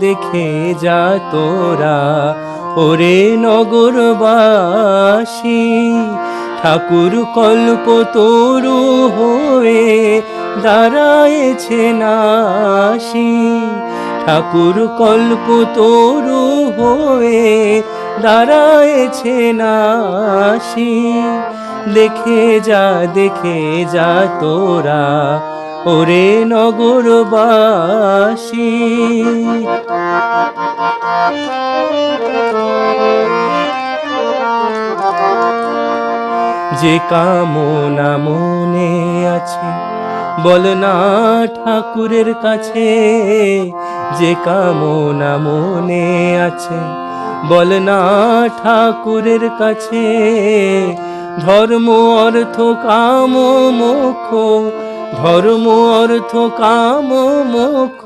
দেখে যা তোরা ওরে নগরবাসী, ঠাকুর কল্পতরু হয়ে দাঁড়ায়েছে নাসি। ঠাকুর কল্পতরু হয়ে দাঁড়ায়েছে নাসি। দেখে যা তোরা ওরে নগরবাসী। যে কামনা মনে আছে বল না ঠাকুরের কাছে, যে কামনা মনে আছে বল না ঠাকুরের কাছে। ধর্ম অর্থ কাম মোক্ষ, ধর্ম অর্থ কাম মোক্ষ